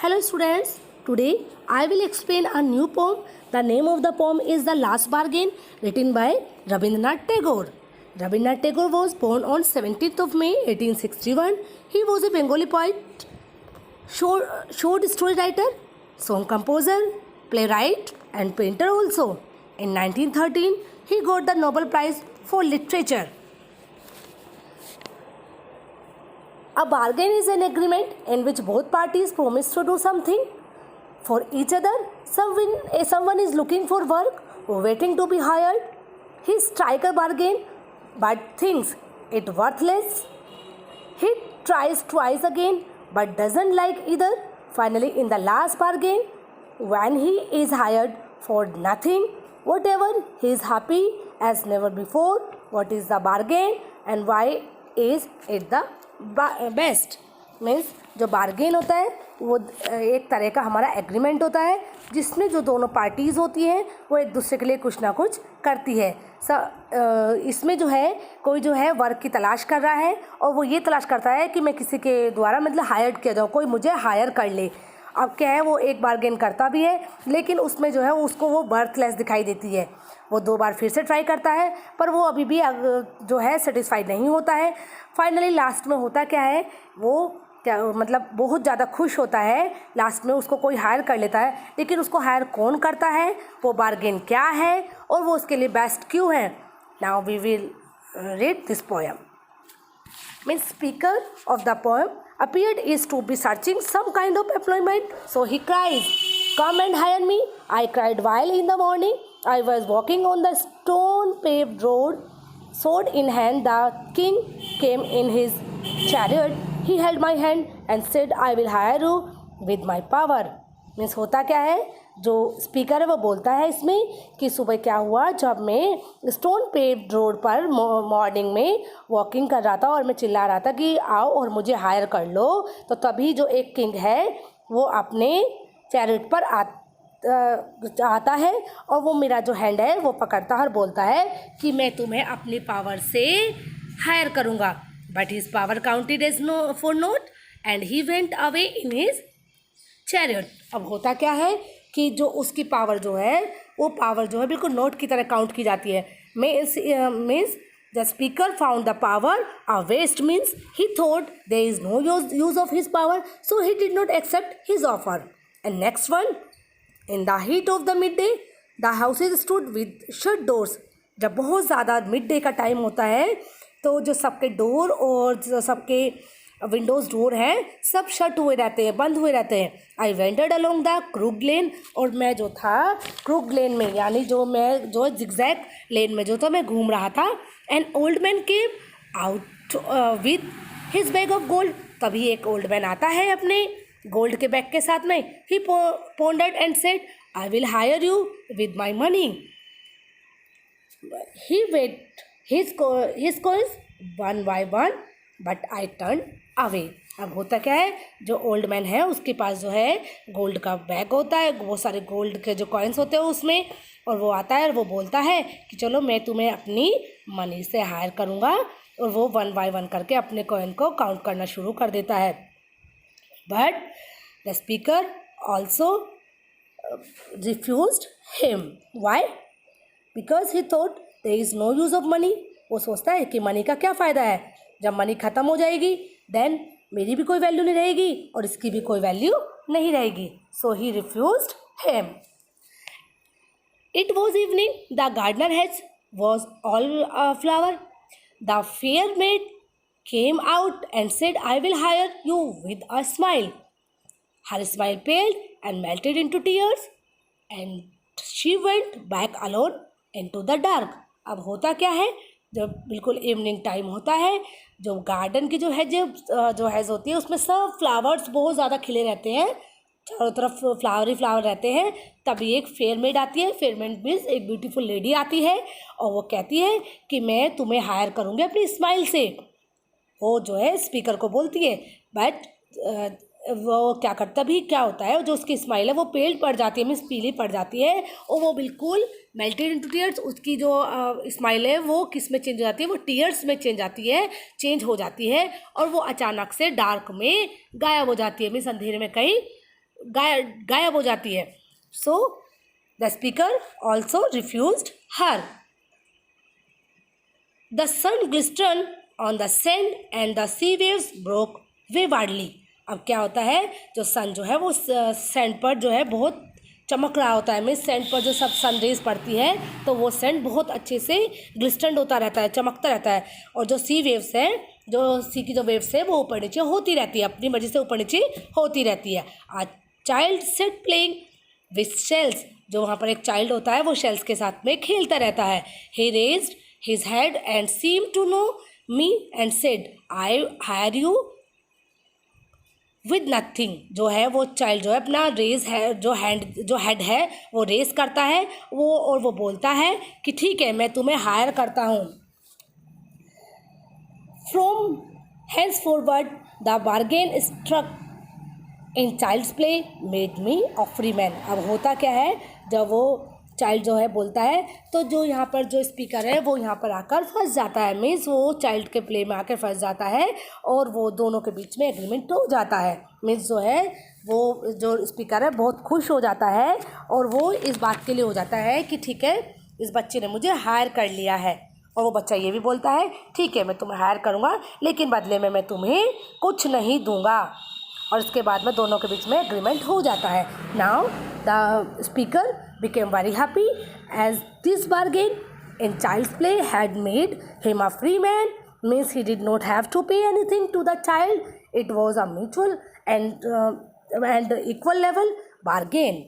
Hello students, today I will explain a new poem. The name of the poem is The Last Bargain, written by Rabindranath Tagore. Rabindranath Tagore was born on 17th of May 1861. He was a Bengali poet, short story writer, song composer, playwright and painter also. In 1913, he got the Nobel Prize for Literature. A bargain is an agreement in which both parties promise to do something for each other. Someone is looking for work or waiting to be hired. He strikes a bargain but thinks it worthless. He tries twice again but doesn't like either. Finally, in the last bargain, when he is hired for nothing, whatever, he is happy as never before. What is the bargain and why is it the best means जो bargain होता है वो एक तरह का हमारा agreement होता है जिसमें जो दोनों पार्टीज़ होती हैं वो एक दूसरे के लिए कुछ ना कुछ करती है। इसमें जो है कोई जो है वर्क की तलाश कर रहा है और वो ये तलाश करता है कि मैं किसी के द्वारा मतलब हायर किया जाऊँ, कोई मुझे हायर कर ले। अब क्या है, वो एक बार्गेन करता भी है लेकिन उसमें जो है उसको वो बर्थलेस दिखाई देती है। वो दो बार फिर से ट्राई करता है पर वो अभी भी जो है सेटिस्फाइड नहीं होता है। फाइनली लास्ट में होता क्या है, वो क्या मतलब बहुत ज़्यादा खुश होता है, लास्ट में उसको कोई हायर कर लेता है। लेकिन उसको हायर कौन करता है, वो बार्गेन क्या है और वो उसके लिए बेस्ट क्यों है। Now we will read this poem. Means speaker of the poem appeared is to be searching some kind of employment, so he cries, "Come and hire me." I cried while in the morning I was walking on the stone-paved road, sword in hand. The king came in his chariot. He held my hand and said, "I will hire you with my power." Means होता क्या है, जो speaker है वो बोलता है इसमें कि सुबह क्या हुआ, जब मैं स्टोन पेव्ड रोड पर मॉर्निंग में वॉकिंग कर रहा था और मैं चिल्ला रहा था कि आओ और मुझे हायर कर लो, तो तभी जो एक किंग है वो अपने चैरिट पर आता है और वो मेरा जो हैंड है वो पकड़ता है और बोलता है कि मैं तुम्हें अपनी पावर से हायर करूँगा। But his power counted as naught for naught and he went away in his chariot. अब होता क्या है कि जो उसकी पावर जो है वो पावर जो है बिल्कुल नोट की तरह काउंट की जाती है। Means the speaker found the power a waste, means he thought there is no use of his power, so he did not accept his offer. And next one, in the heat of the mid day the houses stood with shut doors. जब बहुत ज़्यादा mid day का time होता है तो जो सबके door और जो सबके विंडोज़ डोर हैं सब शट हुए रहते हैं, बंद हुए रहते हैं। आई वेंटेड अलोंग द क्रूग लेन, और मैं जो था क्रूग लेन में यानी जो जिगजैग लेन में जो था मैं घूम रहा था। An old man came out with his bag of gold. तभी एक ओल्ड मैन आता है अपने गोल्ड के बैग के साथ में। He pondered and said, "I will hire you with my money." He weighed his coins one by one but I turn away. अब होता क्या है, जो ओल्ड मैन है उसके पास जो है गोल्ड का बैग होता है, बहुत सारे गोल्ड के जो कॉइन्स होते हैं उसमें, और वो आता है और वो बोलता है कि चलो मैं तुम्हें अपनी मनी से हायर करूँगा, और वो वन बाय वन करके अपने कॉइन को काउंट करना शुरू कर देता है। But the speaker also refused him. Why? Because he thought there is no use of money. वो सोचता है कि मनी का क्या फ़ायदा है, जब मनी ख़त्म हो जाएगी देन मेरी भी कोई वैल्यू नहीं रहेगी और इसकी भी कोई वैल्यू नहीं रहेगी। So he refused him. It was evening, the gardener hedge was all flower. The fair maid came out and said, "I will hire you with a smile." Her smile paled and melted into tears and she went back alone into the dark. अब होता क्या है, जब बिल्कुल evening time होता है, जो garden की जो हैज होती है उसमें सब फ्लावर्स बहुत ज़्यादा खिले रहते हैं, चारों तरफ फ्लावर ही फ्लावर रहते हैं। तभी एक फेयरमेड आती है। फेयरमेड मीन्स एक ब्यूटीफुल लेडी आती है और वो कहती है कि मैं तुम्हें हायर करूँगी अपनी स्माइल से। वो जो है स्पीकर को बोलती है, बट वो क्या होता है, जो उसकी स्माइल है वो पेल पड़ जाती है, मीन्स पीली पड़ जाती है, और वो बिल्कुल मेल्टेड इनटू टीयर्स। उसकी जो स्माइल है वो किस में चेंज हो जाती है, वो टीयर्स में चेंज हो जाती है और वो अचानक से डार्क में गायब हो जाती है, मीन्स अंधेरे में कहीं गायब हो जाती है. So the speaker also refused her. The sun glistened on the sand and the sea waves broke vividly. अब क्या होता है, जो सन जो है वो सैंड पर जो है बहुत चमक रहा होता है. मीन्स सैंड पर जो सब सन रेज पड़ती है तो वो सैंड बहुत अच्छे से ग्लिस्टर्ड होता रहता है, चमकता रहता है. और जो सी वेव्स है, जो सी की जो वेव्स है वो ऊपर नीचे होती रहती है, अपनी मर्जी से ऊपर नीचे होती रहती है. A child sat playing with shells. जो वहाँ पर एक चाइल्ड होता है वो शेल्स के साथ में खेलता रहता है. ही raised his head and seemed to know me and said, I hire you with nothing. जो है वो चाइल्ड जो है अपना रेज है, जो हेड है वो रेज करता है वो, और वो बोलता है कि ठीक है मैं तुम्हें हायर करता हूँ. From henceforward the bargain struck in child's play made me a free man. अब होता क्या है, जब वो चाइल्ड जो है बोलता है तो जो यहाँ पर जो स्पीकर है वो यहाँ पर आकर फंस जाता है. मीन्स वो चाइल्ड के प्ले में आकर फंस जाता है और वो दोनों के बीच में एग्रीमेंट हो जाता है. मीन्स जो है वो जो स्पीकर है बहुत खुश हो जाता है और वो इस बात के लिए हो जाता है कि ठीक है इस बच्चे ने मुझे हायर कर लिया है. और वो बच्चा ये भी बोलता है ठीक है मैं तुम्हें हायर करूँगा लेकिन बदले में मैं तुम्हें कुछ नहीं दूँगा. और इसके बाद में दोनों के बीच में एग्रीमेंट हो जाता है. Now the speaker became very happy as this bargain in child's play had made him a free man. Means he did not have to pay anything to the child. It was a mutual and equal level bargain.